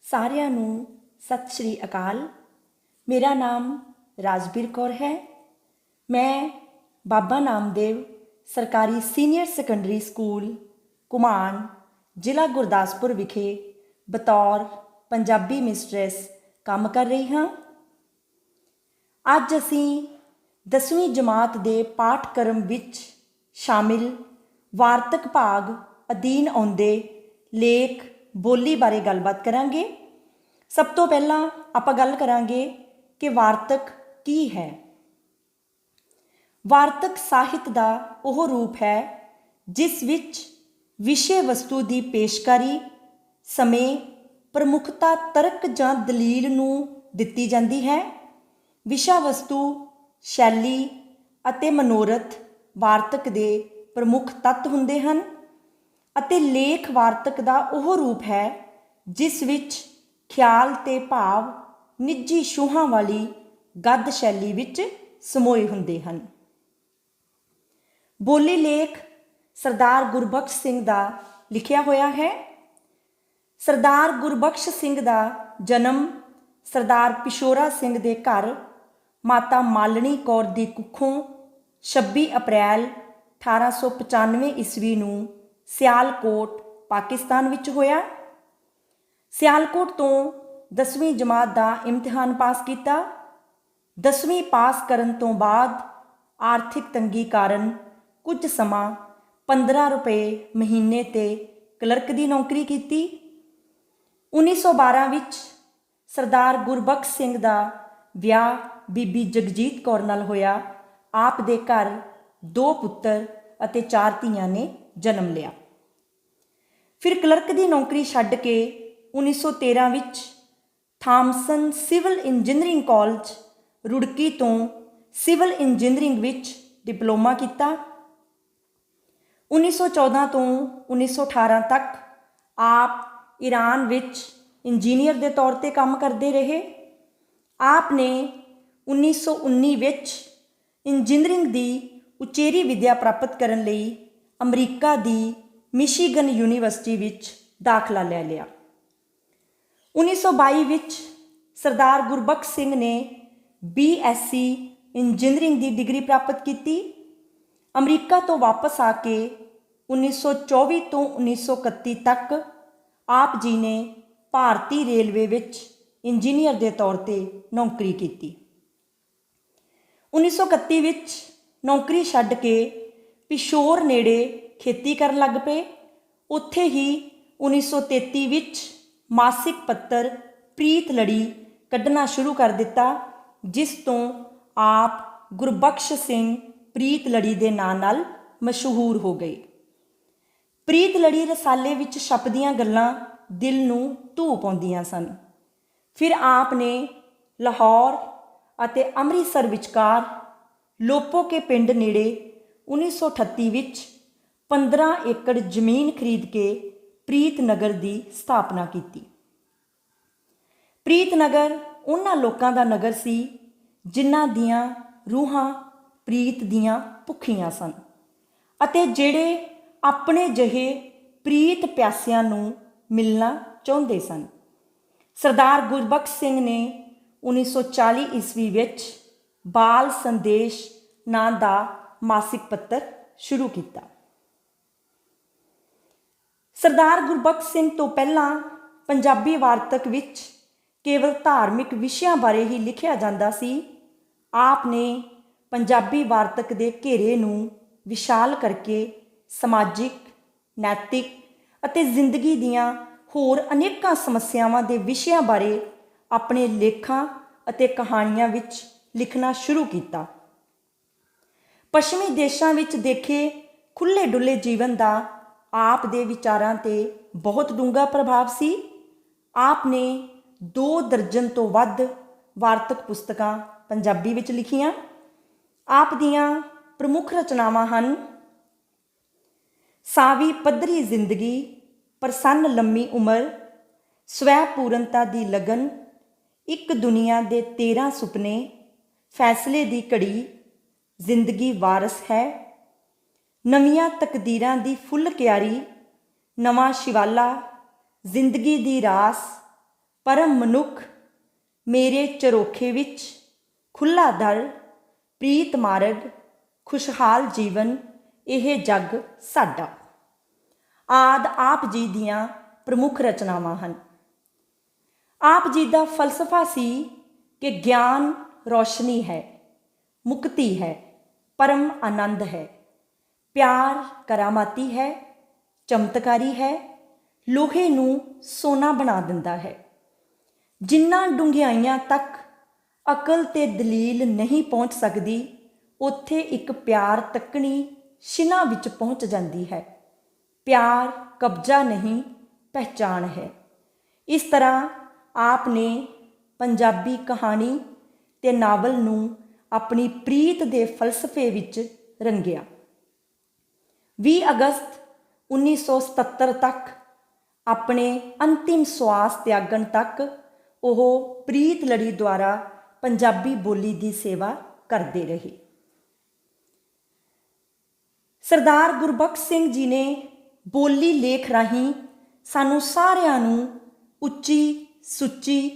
ਸਾਰਿਆਂ ਨੂੰ ਸਤਿ ਸ਼੍ਰੀ ਅਕਾਲ। ਮੇਰਾ ਨਾਮ ਰਾਜਬੀਰ ਕੌਰ ਹੈ। ਮੈਂ ਬਾਬਾ ਨਾਮਦੇਵ ਸਰਕਾਰੀ ਸੀਨੀਅਰ ਸੈਕੰਡਰੀ ਸਕੂਲ ਘੁਮਾਣ, ਜ਼ਿਲ੍ਹਾ ਗੁਰਦਾਸਪੁਰ ਵਿਖੇ ਬਤੌਰ ਪੰਜਾਬੀ ਮਿਸਟਰੈਸ ਕੰਮ ਕਰ ਰਹੀ ਹਾਂ। ਅੱਜ ਅਸੀਂ 10ਵੀਂ ਜਮਾਤ ਦੇ ਪਾਠਕ੍ਰਮ ਵਿੱਚ ਸ਼ਾਮਿਲ ਵਾਰਤਕ ਭਾਗ ਅਧੀਨ ਆਉਂਦੇ ਲੇਖ ਬੋਲੀ ਬਾਰੇ ਗੱਲਬਾਤ ਕਰਾਂਗੇ। ਸਭ ਤੋਂ ਪਹਿਲਾਂ ਆਪਾਂ ਗੱਲ ਕਰਾਂਗੇ ਕਿ ਵਾਰਤਕ ਕੀ ਹੈ। ਵਾਰਤਕ ਸਾਹਿਤ ਦਾ ਉਹ ਰੂਪ ਹੈ ਜਿਸ ਵਿੱਚ ਵਿਸ਼ੇ ਵਸਤੂ ਦੀ ਪੇਸ਼ਕਾਰੀ ਸਮੇਂ ਪ੍ਰਮੁੱਖਤਾ ਤਰਕ ਜਾਂ ਦਲੀਲ ਨੂੰ ਦਿੱਤੀ ਜਾਂਦੀ ਹੈ। ਵਿਸ਼ਾ ਵਸਤੂ, ਸ਼ੈਲੀ ਅਤੇ ਮਨੋਰਥ ਵਾਰਤਕ ਦੇ ਪ੍ਰਮੁੱਖ ਤੱਤ ਹੁੰਦੇ ਹਨ ਅਤੇ ਲੇਖ ਵਾਰਤਕ ਦਾ ਉਹ ਰੂਪ ਹੈ ਜਿਸ ਵਿੱਚ ਖਿਆਲ ਤੇ ਭਾਵ ਨਿੱਜੀ ਛੂਹਾਂ ਵਾਲੀ ਗੱਦ ਸ਼ੈਲੀ ਵਿੱਚ ਸਮੋਏ ਹੁੰਦੇ ਹਨ। ਬੋਲੀ ਲੇਖ ਸਰਦਾਰ ਗੁਰਬਖਸ਼ ਸਿੰਘ ਦਾ ਲਿਖਿਆ ਹੋਇਆ ਹੈ। ਸਰਦਾਰ ਗੁਰਬਖਸ਼ ਸਿੰਘ ਦਾ ਜਨਮ ਸਰਦਾਰ ਪਿਸ਼ੋਰਾ ਸਿੰਘ ਦੇ ਘਰ ਮਾਤਾ ਮਾਲਣੀ ਕੌਰ ਦੀ ਕੁੱਖੋਂ 26 ਅਪ੍ਰੈਲ 1895 ਈਸਵੀ ਨੂੰ ਸਿਆਲਕੋਟ ਪਾਕਿਸਤਾਨ ਵਿੱਚ ਹੋਇਆ। ਸਿਆਲਕੋਟ ਤੋਂ 10ਵੀਂ ਜਮਾਤ ਦਾ ਇਮਤਿਹਾਨ ਪਾਸ ਕੀਤਾ। 10ਵੀਂ ਪਾਸ ਕਰਨ ਤੋਂ ਬਾਅਦ ਆਰਥਿਕ ਤੰਗੀ ਕਾਰਨ ਕੁਝ ਸਮਾਂ 15 ਰੁਪਏ ਮਹੀਨੇ ਤੇ ਕਲਰਕ ਦੀ ਨੌਕਰੀ ਕੀਤੀ। 1912 ਵਿੱਚ ਸਰਦਾਰ ਗੁਰਬਖਸ਼ ਸਿੰਘ ਦਾ ਵਿਆਹ ਬੀਬੀ ਜਗਜੀਤ ਕੌਰ ਨਾਲ ਹੋਇਆ। ਆਪ ਦੇ ਘਰ 2 ਪੁੱਤਰ ਅਤੇ 4 ਧੀਆਂ ਨੇ ਜਨਮ ਲਿਆ। ਫਿਰ ਕਲਰਕ ਦੀ ਨੌਕਰੀ ਛੱਡ ਕੇ 1913 ਵਿੱਚ Thomson civil engineering college Roorkee ਤੋਂ ਸਿਵਲ ਇੰਜੀਨੀਅਰਿੰਗ ਵਿੱਚ ਡਿਪਲੋਮਾ ਕੀਤਾ। 1914 ਤੋਂ 1918 ਤੱਕ ਆਪ ਈਰਾਨ ਵਿੱਚ ਇੰਜੀਨੀਅਰ ਦੇ ਤੌਰ ਤੇ ਕੰਮ ਕਰਦੇ ਰਹੇ। ਆਪ ਨੇ 1919 ਵਿੱਚ ਇੰਜੀਨੀਅਰਿੰਗ ਦੀ ਉਚੇਰੀ ਵਿੱਦਿਆ ਪ੍ਰਾਪਤ ਕਰਨ ਲਈ ਅਮਰੀਕਾ ਦੀ ਮਿਸ਼ੀਗਨ ਯੂਨੀਵਰਸਿਟੀ ਵਿੱਚ ਦਾਖਲਾ ਲੈ ਲਿਆ। 1922 ਵਿੱਚ ਸਰਦਾਰ ਗੁਰਬਖਸ਼ ਸਿੰਘ ਨੇ BSc ਇੰਜੀਨੀਅਰਿੰਗ ਦੀ ਡਿਗਰੀ ਪ੍ਰਾਪਤ ਕੀਤੀ। ਅਮਰੀਕਾ ਤੋਂ ਵਾਪਸ ਆ ਕੇ 1924 ਤੋਂ 1931 ਤੱਕ ਆਪ ਜੀ ਨੇ ਭਾਰਤੀ ਰੇਲਵੇ ਵਿੱਚ ਇੰਜੀਨੀਅਰ ਦੇ ਤੌਰ ਤੇ ਨੌਕਰੀ ਕੀਤੀ। 1931 ਵਿੱਚ ਨੌਕਰੀ ਛੱਡ ਕੇ ਪਿਸ਼ੋਰ ਨੇੜੇ ਖੇਤੀ ਕਰਨ ਲੱਗ ਪਏ। ਉੱਥੇ ਹੀ 1933 ਵਿੱਚ ਮਾਸਿਕ ਪੱਤਰ ਪ੍ਰੀਤ ਲੜੀ ਕੱਢਣਾ ਸ਼ੁਰੂ ਕਰ ਦਿੱਤਾ, ਜਿਸ ਤੋਂ ਆਪ ਗੁਰਬਖਸ਼ ਸਿੰਘ ਪ੍ਰੀਤ ਲੜੀ ਦੇ ਨਾਂ ਨਾਲ ਮਸ਼ਹੂਰ ਹੋ ਗਏ। ਪ੍ਰੀਤ ਲੜੀ ਰਸਾਲੇ ਵਿੱਚ ਛਪਦੀਆਂ ਗੱਲਾਂ ਦਿਲ ਨੂੰ ਧੂ ਪਾਉਂਦੀਆਂ ਸਨ। ਫਿਰ ਆਪ ਨੇ ਲਾਹੌਰ ਅਤੇ ਅੰਮ੍ਰਿਤਸਰ ਵਿਚਕਾਰ ਲੋਪੋਕੇ ਪਿੰਡ ਨੇੜੇ 1938 ਵਿੱਚ 15 ਏਕੜ ਜ਼ਮੀਨ ਖਰੀਦ ਕੇ ਪ੍ਰੀਤ ਨਗਰ ਦੀ ਸਥਾਪਨਾ ਕੀਤੀ। ਪ੍ਰੀਤ ਨਗਰ ਉਹਨਾਂ ਲੋਕਾਂ ਦਾ ਨਗਰ ਸੀ ਜਿਨ੍ਹਾਂ ਦੀਆਂ ਰੂਹਾਂ ਪ੍ਰੀਤ ਦੀਆਂ ਭੁੱਖੀਆਂ ਸਨ ਅਤੇ ਜਿਹੜੇ ਆਪਣੇ ਜਿਹੇ ਪ੍ਰੀਤ ਪਿਆਸਿਆਂ ਨੂੰ ਮਿਲਣਾ ਚਾਹੁੰਦੇ ਸਨ। ਸਰਦਾਰ ਗੁਰਬਖਸ਼ ਸਿੰਘ ਨੇ 1940 ਈਸਵੀ ਵਿੱਚ ਬਾਲ ਸੰਦੇਸ਼ ਨਾਂ ਦਾ ਮਾਸਿਕ ਪੱਤਰ ਸ਼ੁਰੂ ਕੀਤਾ। ਸਰਦਾਰ ਗੁਰਬਖਸ਼ ਸਿੰਘ ਤੋਂ ਪਹਿਲਾਂ ਪੰਜਾਬੀ ਵਾਰਤਕ ਵਿੱਚ ਕੇਵਲ ਧਾਰਮਿਕ ਵਿਸ਼ਿਆਂ ਬਾਰੇ ਹੀ ਲਿਖਿਆ ਜਾਂਦਾ ਸੀ। ਆਪ ਨੇ ਪੰਜਾਬੀ ਵਾਰਤਕ ਦੇ ਘੇਰੇ ਨੂੰ ਵਿਸ਼ਾਲ ਕਰਕੇ ਸਮਾਜਿਕ, ਨੈਤਿਕ ਅਤੇ ਜ਼ਿੰਦਗੀ ਦੀਆਂ ਹੋਰ ਅਨੇਕਾਂ ਸਮੱਸਿਆਵਾਂ ਦੇ ਵਿਸ਼ਿਆਂ ਬਾਰੇ ਆਪਣੇ ਲੇਖਾਂ ਅਤੇ ਕਹਾਣੀਆਂ ਵਿੱਚ ਲਿਖਣਾ ਸ਼ੁਰੂ ਕੀਤਾ। ਪੱਛਮੀ ਦੇਸ਼ਾਂ ਵਿੱਚ ਦੇਖੇ ਖੁੱਲ੍ਹੇ ਡੁੱਲੇ ਜੀਵਨ ਦਾ ਆਪ ਦੇ ਵਿਚਾਰਾਂ 'ਤੇ ਬਹੁਤ ਡੂੰਘਾ ਪ੍ਰਭਾਵ ਸੀ। ਆਪ ਨੇ 2 ਦਰਜਨ ਤੋਂ ਵੱਧ ਵਾਰਤਕ ਪੁਸਤਕਾਂ ਪੰਜਾਬੀ ਵਿੱਚ ਲਿਖੀਆਂ। ਆਪ ਦੀਆਂ ਪ੍ਰਮੁੱਖ ਰਚਨਾਵਾਂ ਹਨ ਸਾਵੀ ਪੱਧਰੀ ਜ਼ਿੰਦਗੀ, ਪ੍ਰਸੰਨ ਲੰਮੀ ਉਮਰ, ਸਵੈ ਪੂਰਨਤਾ ਦੀ ਲਗਨ, ਇੱਕ ਦੁਨੀਆ ਦੇ 13 ਸੁਪਨੇ, ਫੈਸਲੇ ਦੀ ਘੜੀ, ਜ਼ਿੰਦਗੀ ਵਾਰਸ ਹੈ, ਨਵੀਆਂ ਤਕਦੀਰਾਂ ਦੀ ਫੁੱਲ ਕਿਆਰੀ, ਨਵਾਂ ਸ਼ਿਵਾਲਾ, ਜ਼ਿੰਦਗੀ ਦੀ ਰਾਸ, परम मनुख मेरे चरोखे विच, खुला दर प्रीत मार्ग, खुशहाल जीवन ਇਹ जग साडा। आद आप जी दियां प्रमुख रचनावां हन। आप जी का फलसफा सी कि ज्ञान रोशनी है, मुक्ति है, परम आनंद है, प्यार करामाती है, चमत्कारी है, लोहे नूं सोना बना दिंदा है। जिन्ना डूंघियाइयां तक अकल ते दलील नहीं पहुँच सकती, उत्थे एक प्यार तकनी शिना विच पहुँच जाती है। प्यार कब्जा नहीं, पहचान है। इस तरह आपने पंजाबी कहानी ते नावल नूं अपनी प्रीत दे फलसफे विच रंगिया। 20 अगस्त 1977 तक अपने अंतिम श्वास त्यागण तक ਉਹ ਪ੍ਰੀਤ ਲੜੀ ਦੁਆਰਾ ਪੰਜਾਬੀ ਬੋਲੀ ਦੀ ਸੇਵਾ ਕਰਦੇ ਰਹੇ। ਸਰਦਾਰ ਗੁਰਬਖਸ਼ ਸਿੰਘ ਜੀ ਨੇ ਬੋਲੀ ਲੇਖ ਰਾਹੀਂ ਸਾਨੂੰ ਸਾਰਿਆਂ ਨੂੰ ਉੱਚੀ ਸੁੱਚੀ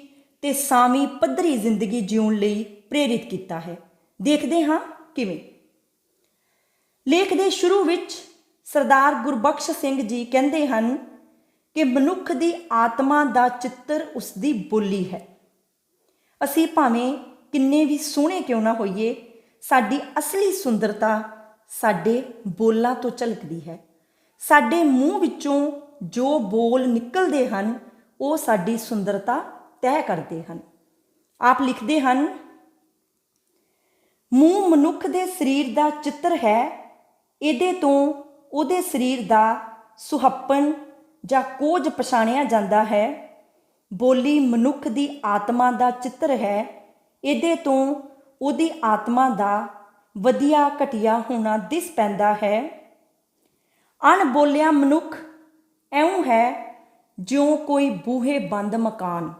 ਤੇ ਸਾਵੀਂ ਪੱਧਰੀ ਜ਼ਿੰਦਗੀ ਜਿਉਣ ਲਈ ਪ੍ਰੇਰਿਤ ਕੀਤਾ ਹੈ। ਦੇਖਦੇ ਹਾਂ ਕਿਵੇਂ। ਲੇਖ ਦੇ ਸ਼ੁਰੂ ਵਿੱਚ ਸਰਦਾਰ ਗੁਰਬਖਸ਼ ਸਿੰਘ ਜੀ ਕਹਿੰਦੇ ਹਨ ਕਿ ਮਨੁੱਖ ਦੀ ਆਤਮਾ ਦਾ ਚਿੱਤਰ ਉਸਦੀ ਬੋਲੀ ਹੈ। ਅਸੀਂ ਭਾਵੇਂ ਕਿੰਨੇ ਵੀ ਸੋਹਣੇ ਕਿਉਂ ਨਾ ਹੋਈਏ, ਸਾਡੀ ਅਸਲੀ ਸੁੰਦਰਤਾ ਸਾਡੇ ਬੋਲਾਂ ਤੋਂ ਝਲਕਦੀ ਹੈ। ਸਾਡੇ ਮੂੰਹ ਵਿੱਚੋਂ ਜੋ ਬੋਲ ਨਿਕਲਦੇ ਹਨ ਉਹ ਸਾਡੀ ਸੁੰਦਰਤਾ ਤੈਅ ਕਰਦੇ ਹਨ। ਆਪ ਲਿਖਦੇ ਹਨ, ਮੂੰਹ ਮਨੁੱਖ ਦੇ ਸਰੀਰ ਦਾ ਚਿੱਤਰ ਹੈ, ਇਹਦੇ ਤੋਂ ਉਹਦੇ ਸਰੀਰ ਦਾ ਸੁਹੱਪਣ ਜਾਂ ਕੋਝ ਪਛਾਣਿਆ ਜਾਂਦਾ ਹੈ। ਬੋਲੀ ਮਨੁੱਖ ਦੀ ਆਤਮਾ ਦਾ ਚਿੱਤਰ ਹੈ, ਇਹਦੇ ਤੋਂ ਉਹਦੀ ਆਤਮਾ ਦਾ ਵਧੀਆ ਘਟੀਆ ਹੋਣਾ ਦਿਸ ਪੈਂਦਾ ਹੈ। ਅਣਬੋਲਿਆ ਮਨੁੱਖ ਇਉਂ ਹੈ ਜਿਉਂ ਕੋਈ ਬੂਹੇ ਬੰਦ ਮਕਾਨ,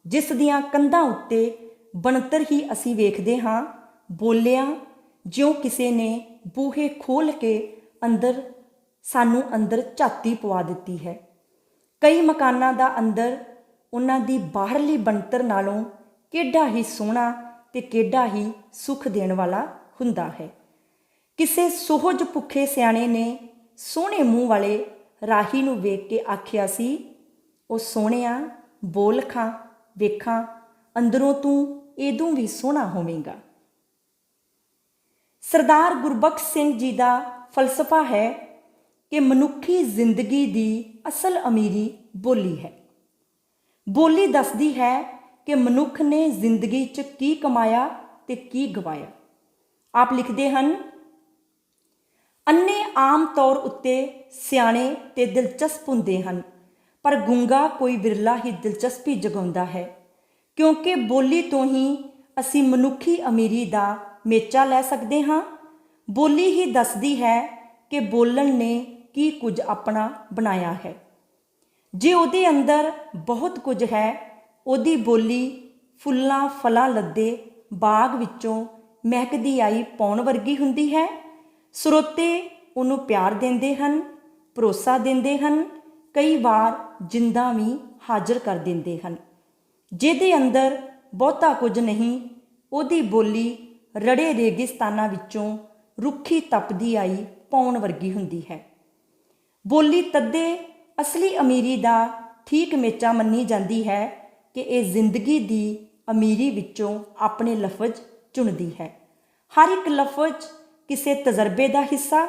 ਜਿਸ ਦੀਆਂ ਕੰਧਾਂ ਉੱਤੇ ਬਣਤਰ ਹੀ ਅਸੀਂ ਵੇਖਦੇ ਹਾਂ। ਬੋਲਿਆ ਜਿਉਂ ਕਿਸੇ ਨੇ ਬੂਹੇ ਖੋਲ੍ਹ ਕੇ ਸਾਨੂੰ ਅੰਦਰ ਝਾਤੀ ਪਵਾ ਦਿੱਤੀ ਹੈ। ਕਈ ਮਕਾਨਾਂ ਦਾ ਅੰਦਰ ਉਹਨਾਂ ਦੀ ਬਾਹਰਲੀ ਬਣਤਰ ਨਾਲੋਂ ਕਿੱਡਾ ਹੀ ਸੋਹਣਾ ਤੇ ਕਿੱਡਾ ਹੀ ਸੁੱਖ ਦੇਣ ਵਾਲਾ ਹੁੰਦਾ ਹੈ। ਕਿਸੇ ਸੁਹਜ ਭੁੱਖੇ ਸਿਆਣੇ ਨੇ ਸੋਹਣੇ ਮੂੰਹ ਵਾਲੇ ਰਾਹੀ ਨੂੰ ਵੇਖ ਕੇ ਆਖਿਆ ਸੀ, ਉਹ ਸੋਹਣਿਆ ਬੋਲ ਖਾਂ ਵੇਖਾਂ, ਅੰਦਰੋਂ ਤੂੰ ਇਹਦੋਂ ਵੀ ਸੋਹਣਾ ਹੋਵੇਂਗਾ। ਸਰਦਾਰ ਗੁਰਬਖਸ਼ ਸਿੰਘ ਜੀ ਦਾ ਫਲਸਫਾ ਹੈ ਕਿ ਮਨੁੱਖੀ ਜ਼ਿੰਦਗੀ ਦੀ ਅਸਲ ਅਮੀਰੀ ਬੋਲੀ ਹੈ। ਬੋਲੀ ਦੱਸਦੀ ਹੈ ਕਿ ਮਨੁੱਖ ਨੇ ਜ਼ਿੰਦਗੀ 'ਚ ਕੀ ਕਮਾਇਆ ਤੇ ਕੀ ਗਵਾਇਆ। ਆਪ ਲਿਖਦੇ ਹਨ, ਅੰਨੇ ਆਮ ਤੌਰ ਉੱਤੇ ਸਿਆਣੇ ਤੇ ਦਿਲਚਸਪ ਹੁੰਦੇ ਹਨ, ਪਰ ਗੂੰਗਾ ਕੋਈ ਵਿਰਲਾ ਹੀ ਦਿਲਚਸਪੀ ਜਗਾਉਂਦਾ ਹੈ, ਕਿਉਂਕਿ ਬੋਲੀ ਤੋਂ ਹੀ ਅਸੀਂ ਮਨੁੱਖੀ ਅਮੀਰੀ ਦਾ ਮੇਚਾ ਲੈ ਸਕਦੇ ਹਾਂ। ਬੋਲੀ ਹੀ ਦੱਸਦੀ ਹੈ ਕਿ ਬੋਲਣ ਨੇ ਕੀ ਕੁਝ ਆਪਣਾ ਬਣਾਇਆ ਹੈ। ਜੇ ਉਹਦੇ ਅੰਦਰ ਬਹੁਤ ਕੁਝ ਹੈ, ਉਹਦੀ ਬੋਲੀ ਫੁੱਲਾਂ ਫਲਾਂ ਲੱਦੇ ਬਾਗ ਵਿੱਚੋਂ ਮਹਿਕਦੀ ਆਈ ਪੌਣ ਵਰਗੀ ਹੁੰਦੀ ਹੈ। ਸਰੋਤੇ ਉਹਨੂੰ ਪਿਆਰ ਦਿੰਦੇ ਹਨ, ਭਰੋਸਾ ਦਿੰਦੇ ਹਨ, ਕਈ ਵਾਰ ਜਿੰਦਾਂ ਵੀ ਹਾਜ਼ਰ ਕਰ ਦਿੰਦੇ ਹਨ। ਜਿਹਦੇ ਅੰਦਰ ਬਹੁਤਾ ਕੁਝ ਨਹੀਂ, ਉਹਦੀ ਬੋਲੀ ਰੜੇ ਰੇਗਿਸਤਾਨਾਂ ਵਿੱਚੋਂ ਰੁੱਖੀ ਤਪਦੀ ਆਈ ਪੌਣ ਵਰਗੀ ਹੁੰਦੀ ਹੈ। ਬੋਲੀ ਤੱਦੇ ਅਸਲੀ ਅਮੀਰੀ ਦਾ ਠੀਕ ਮੇਚਾ ਮੰਨੀ ਜਾਂਦੀ ਹੈ ਕਿ ਇਹ ਜ਼ਿੰਦਗੀ ਦੀ ਅਮੀਰੀ ਵਿੱਚੋਂ ਆਪਣੇ ਲਫ਼ਜ਼ ਚੁਣਦੀ ਹੈ। ਹਰ ਇੱਕ ਲਫ਼ਜ਼ ਕਿਸੇ ਤਜਰਬੇ ਦਾ ਹਿੱਸਾ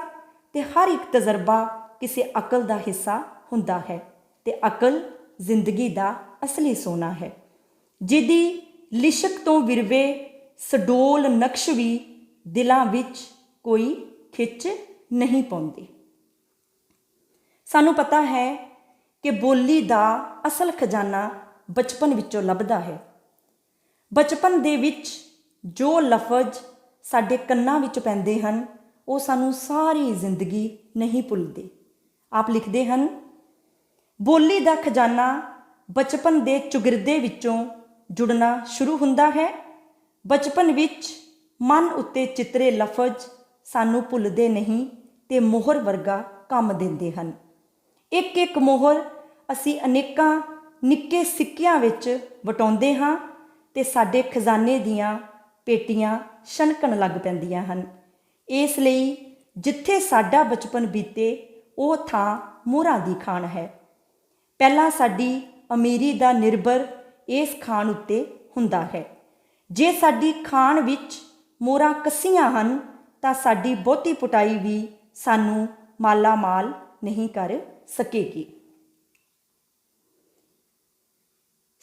ਤੇ ਹਰ ਇੱਕ ਤਜਰਬਾ ਕਿਸੇ ਅਕਲ ਦਾ ਹਿੱਸਾ ਹੁੰਦਾ ਹੈ, ਤੇ ਅਕਲ ਜ਼ਿੰਦਗੀ ਦਾ ਅਸਲੀ ਸੋਨਾ ਹੈ, ਜਿਹਦੀ ਲਿਸ਼ਕ ਤੋਂ ਵਿਰਵੇ ਸਡੋਲ ਨਕਸ਼ ਵੀ ਦਿਲਾਂ ਵਿੱਚ ਕੋਈ ਖਿੱਚ ਨਹੀਂ ਪਾਉਂਦੀ। ਸਾਨੂੰ ਪਤਾ ਹੈ ਕਿ ਬੋਲੀ ਦਾ ਅਸਲ ਖਜ਼ਾਨਾ ਬਚਪਨ ਵਿੱਚੋਂ ਲੱਭਦਾ ਹੈ। ਬਚਪਨ ਦੇ ਵਿੱਚ ਜੋ ਲਫ਼ਜ਼ ਸਾਡੇ ਕੰਨਾਂ ਵਿੱਚ ਪੈਂਦੇ ਹਨ, ਉਹ ਸਾਨੂੰ ਸਾਰੀ ਜ਼ਿੰਦਗੀ ਨਹੀਂ ਭੁੱਲਦੇ। ਆਪ ਲਿਖਦੇ ਹਨ, ਬੋਲੀ ਦਾ ਖਜ਼ਾਨਾ ਬਚਪਨ ਦੇ ਚੁਗਿਰਦੇ ਵਿੱਚੋਂ ਜੁੜਨਾ ਸ਼ੁਰੂ ਹੁੰਦਾ ਹੈ। ਬਚਪਨ ਵਿੱਚ ਮਨ ਉੱਤੇ ਚਿੱਤਰੇ ਲਫ਼ਜ਼ ਸਾਨੂੰ ਭੁੱਲਦੇ ਨਹੀਂ ਤੇ ਮੋਹਰ ਵਰਗਾ ਕੰਮ ਦਿੰਦੇ ਹਨ। ਇੱਕ ਇੱਕ ਮੋਹਰ ਅਸੀਂ ਅਨੇਕਾਂ ਨਿੱਕੇ ਸਿੱਕਿਆਂ ਵਿੱਚ ਵਟਾਉਂਦੇ ਹਾਂ ਤੇ ਸਾਡੇ ਖਜ਼ਾਨੇ ਦੀਆਂ ਪੇਟੀਆਂ ਛਣਕਣ ਲੱਗ ਪੈਂਦੀਆਂ ਹਨ। ਇਸ ਲਈ ਜਿੱਥੇ ਸਾਡਾ ਬਚਪਨ ਬੀਤੇ ਉਹ ਥਾਂ ਮੋਹਰਾਂ ਦੀ ਖਾਣ ਹੈ। ਪਹਿਲਾਂ ਸਾਡੀ ਅਮੀਰੀ ਦਾ ਨਿਰਭਰ ਇਸ ਖਾਣ ਉੱਤੇ ਹੁੰਦਾ ਹੈ। ਜੇ ਸਾਡੀ ਖਾਣ ਵਿੱਚ ਮੋਹਰਾਂ ਕੱਸੀਆਂ ਹਨ ਤਾਂ ਸਾਡੀ ਬਹੁਤੀ ਪੁਟਾਈ ਵੀ ਸਾਨੂੰ ਮਾਲਾ ਮਾਲ ਨਹੀਂ ਕਰ ਸਕੇਗੀ।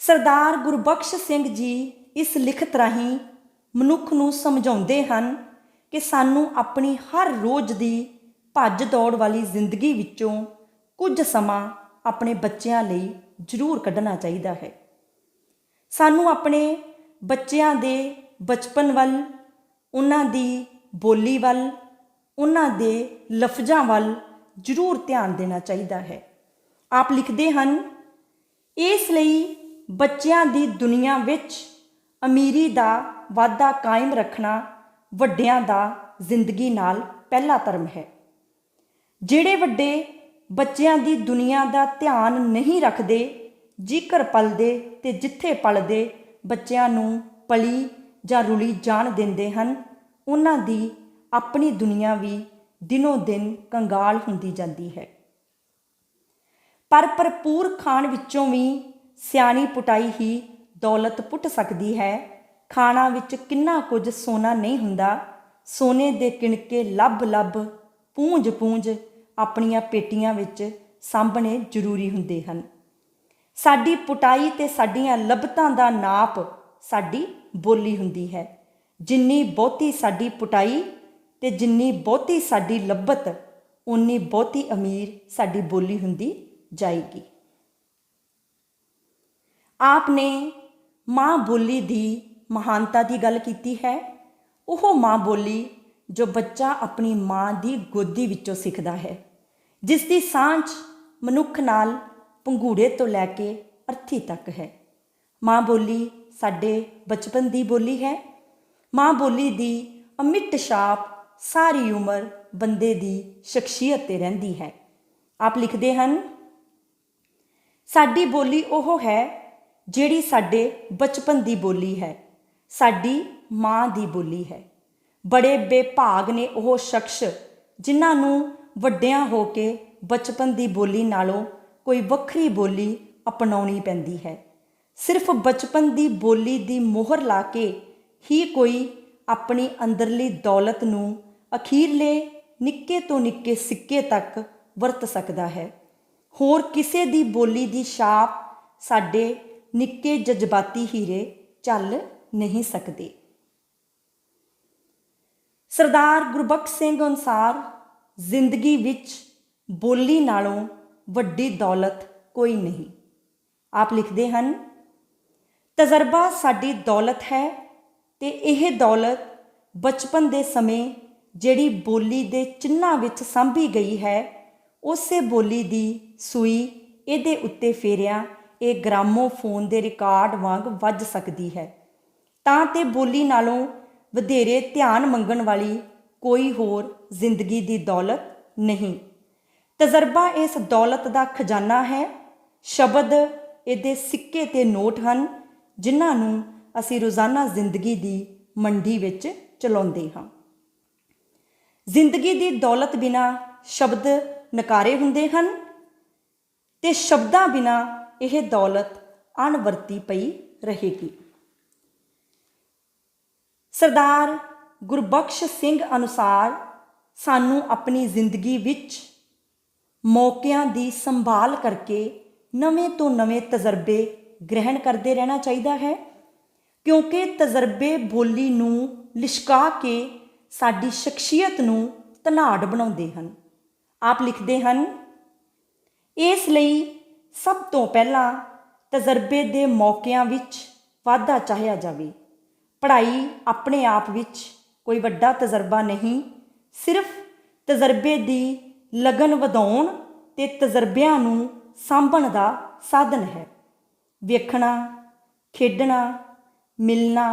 ਸਰਦਾਰ ਗੁਰਬਖਸ਼ ਸਿੰਘ ਜੀ ਇਸ ਲਿਖਤ ਰਾਹੀਂ ਮਨੁੱਖ ਨੂੰ ਸਮਝਾਉਂਦੇ ਹਨ ਕਿ ਸਾਨੂੰ ਆਪਣੀ ਹਰ ਰੋਜ਼ ਦੀ ਭੱਜ ਦੌੜ ਵਾਲੀ ਜ਼ਿੰਦਗੀ ਵਿੱਚੋਂ ਕੁਝ ਸਮਾਂ ਆਪਣੇ ਬੱਚਿਆਂ ਲਈ ਜ਼ਰੂਰ ਕੱਢਣਾ ਚਾਹੀਦਾ ਹੈ। ਸਾਨੂੰ ਆਪਣੇ ਬੱਚਿਆਂ ਦੇ ਬਚਪਨ ਵੱਲ, ਉਹਨਾਂ ਦੀ ਬੋਲੀ ਵੱਲ, ਉਹਨਾਂ ਦੇ ਲਫ਼ਜ਼ਾਂ ਵੱਲ ਜ਼ਰੂਰ ਧਿਆਨ ਦੇਣਾ ਚਾਹੀਦਾ ਹੈ। ਆਪ ਲਿਖਦੇ ਹਨ, ਇਸ ਲਈ ਬੱਚਿਆਂ ਦੀ ਦੁਨੀਆ ਵਿੱਚ ਅਮੀਰੀ ਦਾ ਵਾਧਾ ਕਾਇਮ ਰੱਖਣਾ ਵੱਡਿਆਂ ਦਾ ਜ਼ਿੰਦਗੀ ਨਾਲ ਪਹਿਲਾ ਧਰਮ ਹੈ। ਜਿਹੜੇ ਵੱਡੇ ਬੱਚਿਆਂ ਦੀ ਦੁਨੀਆ ਦਾ ਧਿਆਨ ਨਹੀਂ ਰੱਖਦੇ, ਜੇਕਰ ਪਲਦੇ ਤੇ ਜਿੱਥੇ ਪਲਦੇ ਬੱਚਿਆਂ ਨੂੰ ਪਲੀ ਜਾਂ ਰੁਲੀ ਜਾਣ ਦਿੰਦੇ ਹਨ, ਉਹਨਾਂ ਦੀ ਆਪਣੀ ਦੁਨੀਆ ਵੀ ਦਿਨੋਂ ਦਿਨ ਕੰਗਾਲ ਹੁੰਦੀ ਜਾਂਦੀ ਹੈ। ਪਰ ਭਰਪੂਰ ਖਾਣ ਵਿੱਚੋਂ ਵੀ ਸਿਆਣੀ ਪੁਟਾਈ ਹੀ ਦੌਲਤ ਪੁੱਟ ਸਕਦੀ ਹੈ। ਖਾਣਾ ਵਿੱਚ ਕਿੰਨਾ ਕੁਝ ਸੋਨਾ ਨਹੀਂ ਹੁੰਦਾ। ਸੋਨੇ ਦੇ ਕਿਣਕੇ ਲੱਭ ਲੱਭ, ਪੂੰਝ ਪੂੰਝ ਆਪਣੀਆਂ ਪੇਟੀਆਂ ਵਿੱਚ ਸਾਂਭਣੇ ਜ਼ਰੂਰੀ ਹੁੰਦੇ ਹਨ। ਸਾਡੀ ਪੁਟਾਈ ਤੇ ਸਾਡੀਆਂ ਲੱਭਤਾਂ ਦਾ ਨਾਪ ਸਾਡੀ ਬੋਲੀ ਹੁੰਦੀ ਹੈ। ਜਿੰਨੀ ਬਹੁਤੀ ਸਾਡੀ ਪੁਟਾਈ ਤੇ ਜਿੰਨੀ ਬਹੁਤੀ ਸਾਡੀ ਲੱਭਤ, ਓਨੀ ਬਹੁਤੀ ਅਮੀਰ ਸਾਡੀ ਬੋਲੀ ਹੁੰਦੀ ਜਾਏਗੀ। ਆਪ ਨੇ ਮਾਂ ਬੋਲੀ ਦੀ ਮਹਾਨਤਾ ਦੀ ਗੱਲ ਕੀਤੀ ਹੈ। ਉਹ ਮਾਂ ਬੋਲੀ ਜੋ ਬੱਚਾ ਆਪਣੀ ਮਾਂ ਦੀ ਗੋਦੀ ਵਿੱਚੋਂ ਸਿੱਖਦਾ ਹੈ, ਜਿਸ ਦੀ ਸਾਂਝ ਮਨੁੱਖ ਨਾਲ ਪੰਘੂੜੇ ਤੋਂ ਲੈ ਕੇ ਅਰਥੀ ਤੱਕ ਹੈ। ਮਾਂ ਬੋਲੀ ਸਾਡੇ ਬਚਪਨ ਦੀ ਬੋਲੀ ਹੈ। ਮਾਂ ਬੋਲੀ ਦੀ ਅਮਿੱਟ ਛਾਪ ਸਾਰੀ ਉਮਰ ਬੰਦੇ ਦੀ ਸ਼ਖਸੀਅਤ 'ਤੇ ਰਹਿੰਦੀ ਹੈ। ਆਪ ਲਿਖਦੇ ਹਨ, ਸਾਡੀ ਬੋਲੀ ਉਹ ਹੈ ਜਿਹੜੀ ਸਾਡੇ ਬਚਪਨ ਦੀ ਬੋਲੀ ਹੈ, ਸਾਡੀ ਮਾਂ ਦੀ ਬੋਲੀ ਹੈ। ਬੜੇ ਬੇਭਾਗ ਨੇ ਉਹ ਸ਼ਖਸ ਜਿਨ੍ਹਾਂ ਨੂੰ ਵੱਡਿਆਂ ਹੋ ਕੇ ਬਚਪਨ ਦੀ ਬੋਲੀ ਨਾਲੋਂ ਕੋਈ ਵੱਖਰੀ ਬੋਲੀ ਅਪਣਾਉਣੀ ਪੈਂਦੀ ਹੈ। ਸਿਰਫ ਬਚਪਨ ਦੀ ਬੋਲੀ ਦੀ ਮੋਹਰ ਲਾ ਕੇ ਹੀ ਕੋਈ ਆਪਣੀ ਅੰਦਰਲੀ ਦੌਲਤ ਨੂੰ ਅਖੀਰਲੇ ਨਿੱਕੇ ਤੋਂ ਨਿੱਕੇ ਸਿੱਕੇ ਤੱਕ ਵਰਤ ਸਕਦਾ ਹੈ। ਹੋਰ ਕਿਸੇ ਦੀ ਬੋਲੀ ਦੀ ਛਾਪ ਸਾਡੇ ਨਿੱਕੇ ਜਜ਼ਬਾਤੀ ਹੀਰੇ ਝੱਲ ਨਹੀਂ ਸਕਦੇ। ਸਰਦਾਰ ਗੁਰਬਖਸ਼ ਸਿੰਘ ਅਨੁਸਾਰ ਜ਼ਿੰਦਗੀ ਵਿੱਚ ਬੋਲੀ ਨਾਲੋਂ ਵੱਡੀ ਦੌਲਤ ਕੋਈ ਨਹੀਂ। ਆਪ ਲਿਖਦੇ ਹਨ, ਤਜਰਬਾ ਸਾਡੀ ਦੌਲਤ ਹੈ ਤੇ ਇਹ ਦੌਲਤ ਬਚਪਨ ਦੇ ਸਮੇਂ ਜਿਹੜੀ ਬੋਲੀ ਦੇ ਚਿੰਨ੍ਹਾਂ ਵਿੱਚ ਸਾਂਭੀ ਗਈ ਹੈ, ਉਸੇ ਬੋਲੀ ਦੀ ਸੂਈ ਇਹਦੇ ਉੱਤੇ ਫੇਰਿਆ ਇਹ ਗ੍ਰਾਮੋਫੋਨ ਦੇ ਰਿਕਾਰਡ ਵਾਂਗ ਵੱਜ ਸਕਦੀ ਹੈ। ਤਾਂ ਤੇ ਬੋਲੀ ਨਾਲੋਂ ਵਧੇਰੇ ਧਿਆਨ ਮੰਗਣ ਵਾਲੀ ਕੋਈ ਹੋਰ ਜ਼ਿੰਦਗੀ ਦੀ ਦੌਲਤ ਨਹੀਂ। ਤਜਰਬਾ ਇਸ ਦੌਲਤ ਦਾ ਖਜ਼ਾਨਾ ਹੈ। ਸ਼ਬਦ ਇਹਦੇ ਸਿੱਕੇ ਤੇ ਨੋਟ ਹਨ, ਜਿਨ੍ਹਾਂ ਨੂੰ ਅਸੀਂ ਰੋਜ਼ਾਨਾ ਜ਼ਿੰਦਗੀ ਦੀ ਮੰਡੀ ਵਿੱਚ ਚਲਾਉਂਦੇ ਹਾਂ। ਜ਼ਿੰਦਗੀ ਦੀ ਦੌਲਤ ਬਿਨਾਂ ਸ਼ਬਦ ਨਕਾਰੇ ਹੁੰਦੇ ਹਨ ਤੇ ਸ਼ਬਦਾਂ ਬਿਨਾਂ ਇਹ ਦੌਲਤ ਅਣਵਰਤੀ ਪਈ ਰਹੇਗੀ। ਸਰਦਾਰ ਗੁਰਬਖਸ਼ ਸਿੰਘ ਅਨੁਸਾਰ ਸਾਨੂੰ ਆਪਣੀ ਜ਼ਿੰਦਗੀ ਵਿੱਚ ਮੌਕਿਆਂ ਦੀ ਸੰਭਾਲ ਕਰਕੇ ਨਵੇਂ ਤੋਂ ਨਵੇਂ ਤਜਰਬੇ ਗ੍ਰਹਿਣ ਕਰਦੇ ਰਹਿਣਾ ਚਾਹੀਦਾ ਹੈ, ਕਿਉਂਕਿ ਤਜਰਬੇ ਬੋਲੀ ਨੂੰ ਲਿਸ਼ਕਾ ਕੇ ਸਾਡੀ ਸ਼ਖਸੀਅਤ ਨੂੰ ਧਨਾਢ ਬਣਾਉਂਦੇ ਹਨ। ਆਪ ਲਿਖਦੇ ਹਨ, ਇਸ ਲਈ ਸਭ ਤੋਂ ਪਹਿਲਾਂ ਤਜਰਬੇ ਦੇ ਮੌਕਿਆਂ ਵਿੱਚ ਵਾਧਾ ਚਾਹਿਆ ਜਾਵੇ। ਪੜ੍ਹਾਈ ਆਪਣੇ ਆਪ ਵਿੱਚ ਕੋਈ ਵੱਡਾ ਤਜਰਬਾ ਨਹੀਂ, ਸਿਰਫ ਤਜਰਬੇ ਦੀ ਲਗਨ ਵਧਾਉਣ ਤੇ ਤਜਰਬਿਆਂ ਨੂੰ ਸਾਂਭਣ ਦਾ ਸਾਧਨ ਹੈ। ਵੇਖਣਾ, ਖੇਡਣਾ, ਮਿਲਣਾ,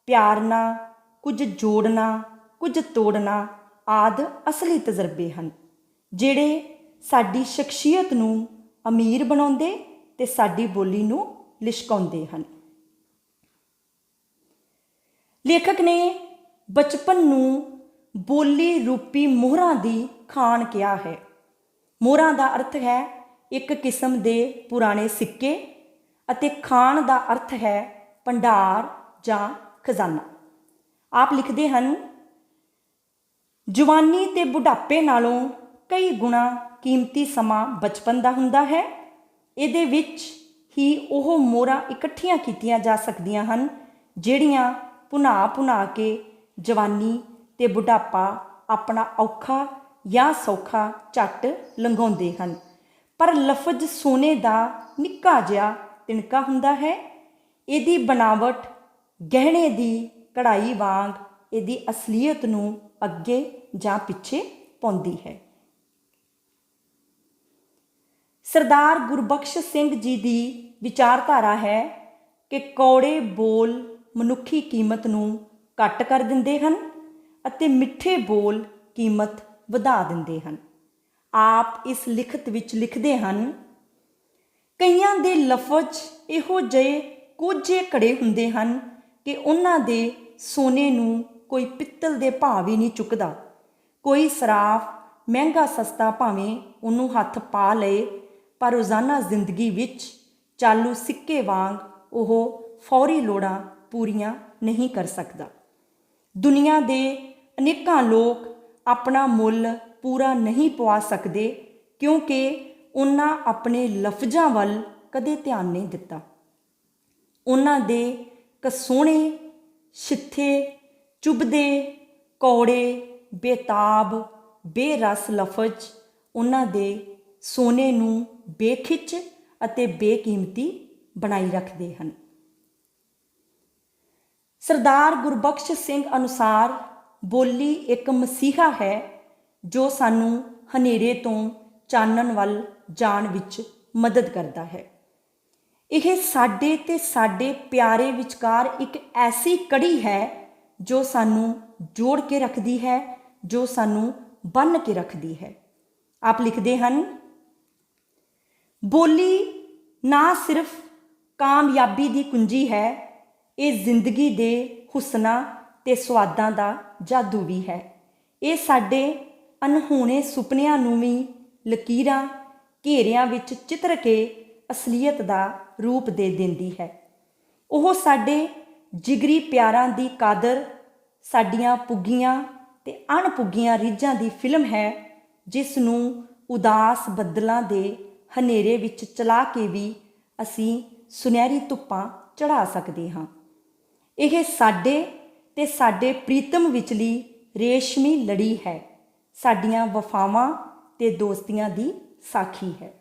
ਪਿਆਰਨਾ, ਕੁਝ ਜੋੜਨਾ, ਕੁਝ ਤੋੜਨਾ ਆਦਿ ਅਸਲੀ ਤਜਰਬੇ ਹਨ, ਜਿਹੜੇ ਸਾਡੀ ਸ਼ਖਸੀਅਤ ਨੂੰ ਅਮੀਰ ਬਣਾਉਂਦੇ ਤੇ ਸਾਡੀ ਬੋਲੀ ਨੂੰ ਲਿਸ਼ਕਾਉਂਦੇ ਹਨ। ਲੇਖਕ ਨੇ ਬਚਪਨ ਨੂੰ ਬੋਲੀ ਰੂਪੀ ਮੋਹਰਾਂ ਦੀ ਖਾਣ ਕਿਹਾ ਹੈ। ਮੋਹਰਾਂ ਦਾ ਅਰਥ ਹੈ ਇੱਕ ਕਿਸਮ ਦੇ ਪੁਰਾਣੇ ਸਿੱਕੇ ਅਤੇ ਖਾਣ ਦਾ ਅਰਥ ਹੈ ਭੰਡਾਰ ਜਾਂ ਖਜ਼ਾਨਾ। ਆਪ ਲਿਖਦੇ ਹਨ, ਜਵਾਨੀ ਤੇ ਬੁਢਾਪੇ ਨਾਲੋਂ ਕਈ ਗੁਣਾ ਕੀਮਤੀ ਸਮਾਂ ਬਚਪਨ ਦਾ ਹੁੰਦਾ ਹੈ। ਇਹਦੇ ਵਿੱਚ ਹੀ ਉਹ ਮੋਹਰਾਂ ਇਕੱਠੀਆਂ ਕੀਤੀਆਂ ਜਾ ਸਕਦੀਆਂ ਹਨ ਜਿਹੜੀਆਂ ਭੁਨਾ ਕੇ ਜਵਾਨੀ ਤੇ ਬੁਢਾਪਾ ਆਪਣਾ ਔਖਾ ਜਾਂ ਸੌਖਾ ਝੱਟ ਲੰਘਾਉਂਦੇ ਹਨ। ਪਰ ਲਫ਼ਜ਼ ਸੋਨੇ ਦਾ ਨਿੱਕਾ ਜਿਹਾ ਤਿਣਕਾ ਹੁੰਦਾ ਹੈ। ਇਹਦੀ ਬਣਾਵਟ ਗਹਿਣੇ ਦੀ ਕਢਾਈ ਵਾਂਗ ਇਹਦੀ ਅਸਲੀਅਤ ਨੂੰ ਅੱਗੇ ਜਾਂ ਪਿੱਛੇ ਪਾਉਂਦੀ ਹੈ। ਸਰਦਾਰ ਗੁਰਬਖਸ਼ ਸਿੰਘ ਜੀ ਦੀ ਵਿਚਾਰਧਾਰਾ ਹੈ ਕਿ ਕੌੜੇ ਬੋਲ ਮਨੁੱਖੀ ਕੀਮਤ ਨੂੰ ਘੱਟ ਕਰ ਦਿੰਦੇ ਹਨ ਅਤੇ ਮਿੱਠੇ ਬੋਲ ਕੀਮਤ ਵਧਾ ਦਿੰਦੇ ਹਨ। ਆਪ ਇਸ ਲਿਖਤ ਵਿੱਚ ਲਿਖਦੇ ਹਨ, ਕਈਆਂ ਦੇ ਲਫ਼ਜ਼ ਇਹੋ ਜਿਹੇ ਕੋਝੇ ਘੜੇ ਹੁੰਦੇ ਹਨ ਕਿ ਉਹਨਾਂ ਦੇ ਸੋਨੇ ਨੂੰ ਕੋਈ ਪਿੱਤਲ ਦੇ ਭਾਅ ਵੀ ਨਹੀਂ ਚੁੱਕਦਾ। ਕੋਈ ਸਰਾਫ ਮਹਿੰਗਾ ਸਸਤਾ ਭਾਵੇਂ ਉਹਨੂੰ ਹੱਥ ਪਾ ਲਏ, ਪਰ ਰੋਜ਼ਾਨਾ ਜ਼ਿੰਦਗੀ ਵਿੱਚ ਚਾਲੂ ਸਿੱਕੇ ਵਾਂਗ ਉਹ ਫੌਰੀ ਲੋੜਾਂ ਪੂਰੀਆਂ ਨਹੀਂ ਕਰ ਸਕਦਾ। ਦੁਨੀਆ ਦੇ ਅਨੇਕਾਂ ਲੋਕ ਆਪਣਾ ਮੁੱਲ ਪੂਰਾ ਨਹੀਂ ਪਵਾ ਸਕਦੇ ਕਿਉਂਕਿ ਉਹਨਾਂ ਆਪਣੇ ਲਫ਼ਜ਼ਾਂ ਵੱਲ ਕਦੇ ਧਿਆਨ ਨਹੀਂ ਦਿੱਤਾ। ਉਹਨਾਂ ਦੇ ਕਸੋਹਣੇ, ਛਿੱਥੇ, ਚੁਭਦੇ, ਕੌੜੇ, ਬੇਤਾਬ, ਬੇਰਸ ਲਫ਼ਜ਼ ਉਹਨਾਂ ਦੇ ਸੋਨੇ ਨੂੰ ਬੇਖਿੱਚ ਅਤੇ ਬੇਕੀਮਤੀ ਬਣਾਈ ਰੱਖਦੇ ਹਨ। ਸਰਦਾਰ ਗੁਰਬਖਸ਼ ਸਿੰਘ ਅਨੁਸਾਰ ਬੋਲੀ ਇੱਕ ਮਸੀਹਾ ਹੈ ਜੋ ਸਾਨੂੰ ਹਨੇਰੇ ਤੋਂ ਚਾਨਣ ਵੱਲ ਜਾਣ ਵਿੱਚ ਮਦਦ ਕਰਦਾ ਹੈ। ਇਹ ਸਾਡੇ ਤੇ ਸਾਡੇ ਪਿਆਰੇ ਵਿਚਕਾਰ ਇੱਕ ਐਸੀ ਕੜੀ ਹੈ ਜੋ ਸਾਨੂੰ ਜੋੜ ਕੇ ਰੱਖਦੀ ਹੈ, ਜੋ ਸਾਨੂੰ ਬੰਨ੍ਹ ਕੇ ਰੱਖਦੀ ਹੈ। ਆਪ ਲਿਖਦੇ ਹਨ, ਬੋਲੀ ਨਾ ਸਿਰਫ ਕਾਮਯਾਬੀ ਦੀ ਕੁੰਜੀ ਹੈ, ਇਹ ਜ਼ਿੰਦਗੀ ਦੇ ਹੁਸਨਾਂ ਤੇ ਸਵਾਦਾਂ ਦਾ ਜਾਦੂ ਵੀ ਹੈ। ਇਹ ਸਾਡੇ ਅਣਹੋਣੇ ਸੁਪਨਿਆਂ ਨੂੰ ਵੀ ਲਕੀਰਾਂ ਘੇਰਿਆਂ ਵਿੱਚ ਚਿੱਤਰ ਕੇ ਅਸਲੀਅਤ ਦਾ ਰੂਪ ਦੇ ਦਿੰਦੀ ਹੈ। ਉਹ ਸਾਡੇ ਜਿਗਰੀ ਪਿਆਰਾਂ ਦੀ ਕਾਦਰ, ਸਾਡੀਆਂ ਪੁੱਗੀਆਂ ਤੇ ਅਣਪੁੱਗੀਆਂ ਰੀਝਾਂ ਦੀ ਫਿਲਮ ਹੈ, ਜਿਸ ਨੂੰ ਉਦਾਸ ਬੱਦਲਾਂ ਦੇ ਹਨੇਰੇ ਵਿੱਚ ਚਲਾ ਕੇ ਵੀ ਅਸੀਂ ਸੁਨਹਿਰੀ ਧੁੱਪਾਂ ਚੜ੍ਹਾ ਸਕਦੇ ਹਾਂ। ਇਹ ਸਾਡੇ ਤੇ ਸਾਡੇ ਪ੍ਰੀਤਮ ਵਿਚਲੀ ਰੇਸ਼ਮੀ ਲੜੀ ਹੈ, ਸਾਡੀਆਂ ਵਫਾਵਾਂ ਤੇ ਦੋਸਤੀਆਂ ਦੀ ਸਾਖੀ ਹੈ।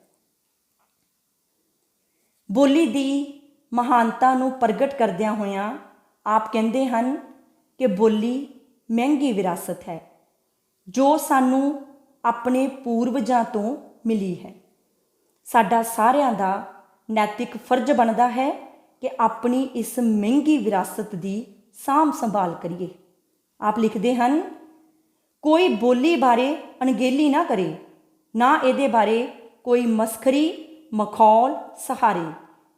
ਬੋਲੀ ਦੀ ਮਹਾਨਤਾ ਨੂੰ ਪ੍ਰਗਟ ਕਰਦਿਆਂ ਹੋਇਆਂ ਆਪ ਕਹਿੰਦੇ ਹਨ ਕਿ ਬੋਲੀ ਮਹਿੰਗੀ ਵਿਰਾਸਤ ਹੈ ਜੋ ਸਾਨੂੰ ਆਪਣੇ ਪੂਰਵਜਾਂ ਤੋਂ ਮਿਲੀ ਹੈ। ਸਾਡਾ ਸਾਰਿਆਂ ਦਾ ਨੈਤਿਕ ਫਰਜ਼ ਬਣਦਾ ਹੈ ਕਿ ਆਪਣੀ ਇਸ ਮਹਿੰਗੀ ਵਿਰਾਸਤ ਦੀ ਸਾਂਭ ਸੰਭਾਲ ਕਰੀਏ। ਆਪ ਲਿਖਦੇ ਹਨ, ਕੋਈ ਬੋਲੀ ਬਾਰੇ ਅਣਗਹਿਲੀ ਨਾ ਕਰੇ, ਨਾ ਇਹਦੇ ਬਾਰੇ ਕੋਈ ਮਸਖਰੀ ਮਖੌਲ ਸਹਾਰੇ।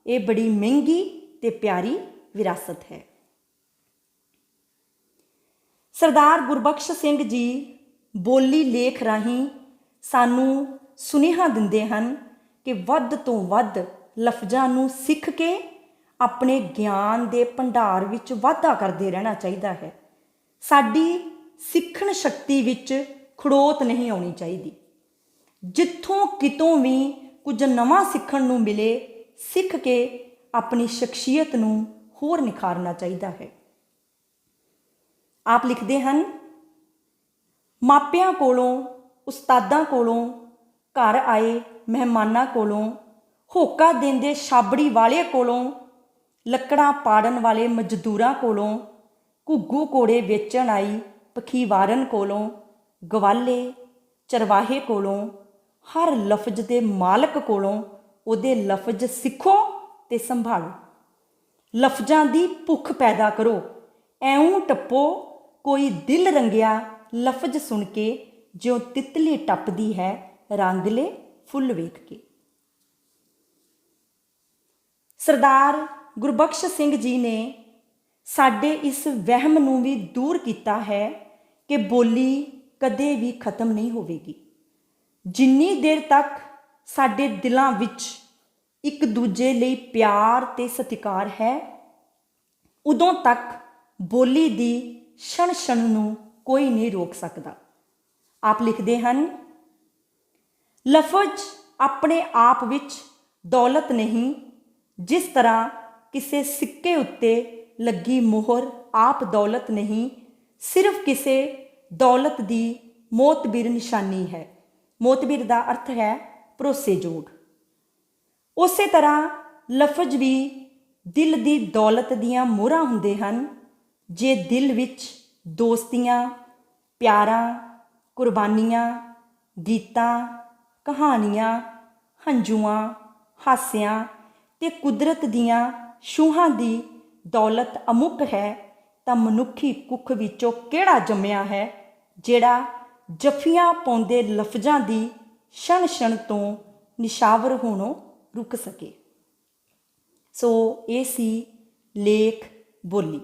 ਇਹ ਬੜੀ ਮਹਿੰਗੀ ਤੇ ਪਿਆਰੀ ਵਿਰਾਸਤ ਹੈ। ਸਰਦਾਰ ਗੁਰਬਖਸ਼ ਸਿੰਘ ਜੀ ਬੋਲੀ ਲੇਖ ਰਾਹੀਂ ਸਾਨੂੰ ਸੁਨੇਹਾ ਦਿੰਦੇ ਹਨ ਕਿ ਵੱਧ ਤੋਂ ਵੱਧ ਲਫ਼ਜ਼ਾਂ ਨੂੰ ਸਿੱਖ ਕੇ ਆਪਣੇ ਗਿਆਨ ਦੇ ਭੰਡਾਰ ਵਿੱਚ ਵਾਧਾ ਕਰਦੇ ਰਹਿਣਾ ਚਾਹੀਦਾ ਹੈ। ਸਾਡੀ ਸਿੱਖਣ ਸ਼ਕਤੀ ਵਿੱਚ ਖੜੋਤ ਨਹੀਂ ਆਉਣੀ ਚਾਹੀਦੀ। ਜਿੱਥੋਂ ਕਿਤੋਂ ਵੀ ਕੁਝ ਨਵਾਂ ਸਿੱਖਣ ਨੂੰ ਮਿਲੇ, ਸਿੱਖ ਕੇ ਆਪਣੀ ਸ਼ਖਸੀਅਤ ਨੂੰ ਹੋਰ ਨਿਖਾਰਨਾ ਚਾਹੀਦਾ ਹੈ। ਆਪ ਲਿਖਦੇ ਹਨ, ਮਾਪਿਆਂ ਕੋਲੋਂ, ਉਸਤਾਦਾਂ ਕੋਲੋਂ, ਘਰ ਆਏ ਮਹਿਮਾਨਾਂ ਕੋਲੋਂ, ਹੋਕਾ ਦਿੰਦੇ ਛਾਬੜੀ ਵਾਲੇ ਕੋਲੋਂ, ਲੱਕੜਾਂ ਪਾੜਨ ਵਾਲੇ ਮਜ਼ਦੂਰਾਂ ਕੋਲੋਂ, ਘੁੱਗੂ ਘੋੜੇ ਵੇਚਣ ਆਈ ਪਖੀਵਾਰਨ ਕੋਲੋਂ, ਗਵਾਲੇ ਚਰਵਾਹੇ ਕੋਲੋਂ, ਹਰ ਲਫ਼ਜ਼ ਦੇ ਮਾਲਕ ਕੋਲੋਂ ਉਹਦੇ ਲਫ਼ਜ਼ ਸਿੱਖੋ ਤੇ ਸੰਭਾਲੋ। ਲਫ਼ਜ਼ਾਂ ਦੀ ਭੁੱਖ ਪੈਦਾ ਕਰੋ। ਐਉਂ ਟੱਪੋ ਕੋਈ ਦਿਲ ਰੰਗਿਆ ਲਫ਼ਜ਼ ਸੁਣ ਕੇ, ਜਿਉਂ ਤਿਤਲੀ ਟੱਪਦੀ ਹੈ ਰੰਗਲੇ ਫੁੱਲ ਵੇਖ ਕੇ। ਸਰਦਾਰ ਗੁਰਬਖਸ਼ ਸਿੰਘ ਜੀ ਨੇ ਸਾਡੇ ਇਸ ਵਹਿਮ ਨੂੰ ਵੀ ਦੂਰ ਕੀਤਾ ਹੈ ਕਿ ਬੋਲੀ ਕਦੇ ਵੀ ਖਤਮ ਨਹੀਂ ਹੋਵੇਗੀ। ਜਿੰਨੀ ਦੇਰ ਤੱਕ ਸਾਡੇ ਦਿਲਾਂ ਵਿੱਚ ਇੱਕ ਦੂਜੇ ਲਈ ਪਿਆਰ ਤੇ ਸਤਿਕਾਰ ਹੈ, ਉਦੋਂ ਤੱਕ ਬੋਲੀ ਦੀ ਛਣ ਛਣ ਨੂੰ ਕੋਈ ਨਹੀਂ ਰੋਕ ਸਕਦਾ। ਆਪ ਲਿਖਦੇ ਹਨ, ਲਫ਼ਜ਼ ਆਪਣੇ ਆਪ ਵਿੱਚ ਦੌਲਤ ਨਹੀਂ, ਜਿਸ ਤਰ੍ਹਾਂ ਕਿਸੇ ਸਿੱਕੇ ਉੱਤੇ ਲੱਗੀ ਮੋਹਰ ਆਪ ਦੌਲਤ ਨਹੀਂ, ਸਿਰਫ ਕਿਸੇ ਦੌਲਤ ਦੀ ਮੋਤਬਿਰ ਨਿਸ਼ਾਨੀ ਹੈ। ਮੋਤਬਿਰ ਦਾ ਅਰਥ ਹੈ ਭਰੋਸੇਯੋਗ। ਉਸੇ ਤਰ੍ਹਾਂ ਲਫ਼ਜ਼ ਵੀ ਦਿਲ ਦੀ ਦੌਲਤ ਦੀਆਂ ਮੋਹਰਾਂ ਹੁੰਦੇ ਹਨ। ਜੇ ਦਿਲ ਵਿੱਚ ਦੋਸਤੀਆਂ, ਪਿਆਰਾਂ, ਕੁਰਬਾਨੀਆਂ, ਗੀਤਾਂ, ਕਹਾਣੀਆਂ, ਹੰਝੂਆਂ, ਹਾਸਿਆਂ ਤੇ ਕੁਦਰਤ ਦੀਆਂ ਛੂਹਾਂ ਦੀ ਦੌਲਤ ਅਮੁੱਕ ਹੈ, ਤਾਂ ਮਨੁੱਖੀ ਕੁੱਖ ਵਿੱਚੋਂ ਕਿਹੜਾ ਜੰਮਿਆ ਹੈ ਜਿਹੜਾ ਜੱਫੀਆਂ ਪਾਉਂਦੇ ਲਫ਼ਜ਼ਾਂ ਦੀ ਛਣ ਛਣ ਤੋਂ ਨਿਸ਼ਾਵਰ ਹੋਣੋਂ ਰੁਕ ਸਕੇ। ਸੋ ਇਹ ਸੀ ਲੇਖ ਬੋਲੀ।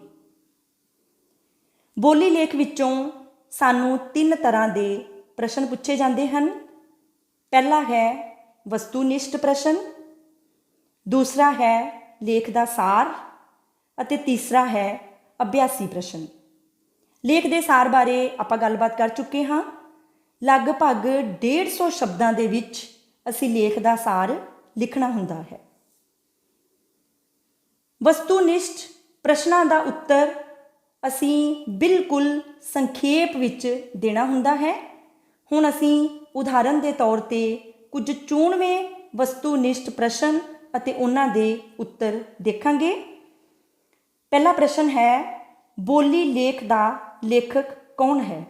ਬੋਲੀ ਲੇਖ ਵਿੱਚੋਂ ਸਾਨੂੰ 3 ਤਰ੍ਹਾਂ ਦੇ ਪ੍ਰਸ਼ਨ ਪੁੱਛੇ ਜਾਂਦੇ ਹਨ। ਪਹਿਲਾ ਹੈ ਵਸਤੂਨਿਸ਼ਟ ਪ੍ਰਸ਼ਨ, ਦੂਸਰਾ ਹੈ ਲੇਖ ਦਾ ਸਾਰ ਅਤੇ ਤੀਸਰਾ ਹੈ ਅਭਿਆਸੀ ਪ੍ਰਸ਼ਨ। ਲੇਖ ਦੇ ਸਾਰ ਬਾਰੇ ਆਪਾਂ ਗੱਲਬਾਤ ਕਰ ਚੁੱਕੇ ਹਾਂ। ਲਗਭਗ 150 ਸ਼ਬਦਾਂ ਦੇ ਵਿੱਚ ਅਸੀਂ ਲੇਖ ਦਾ ਸਾਰ ਲਿਖਣਾ ਹੁੰਦਾ ਹੈ। ਵਸਤੂਨਿਸ਼ਟ ਪ੍ਰਸ਼ਨਾਂ ਦਾ ਉੱਤਰ ਅਸੀਂ ਬਿਲਕੁਲ ਸੰਖੇਪ ਵਿੱਚ ਦੇਣਾ ਹੁੰਦਾ ਹੈ। ਹੁਣ ਅਸੀਂ ਉਦਾਹਰਨ ਦੇ ਤੌਰ ਤੇ ਕੁਝ ਚੋਣਵੇਂ ਵਸਤੂਨਿਸ਼ਟ ਪ੍ਰਸ਼ਨ ਅਤੇ ਉਹਨਾਂ ਦੇ ਉੱਤਰ ਦੇਖਾਂਗੇ। ਪਹਿਲਾ ਪ੍ਰਸ਼ਨ ਹੈ, ਬੋਲੀ ਲੇਖ ਦਾ ਲੇਖਕ ਕੌਣ ਹੈ?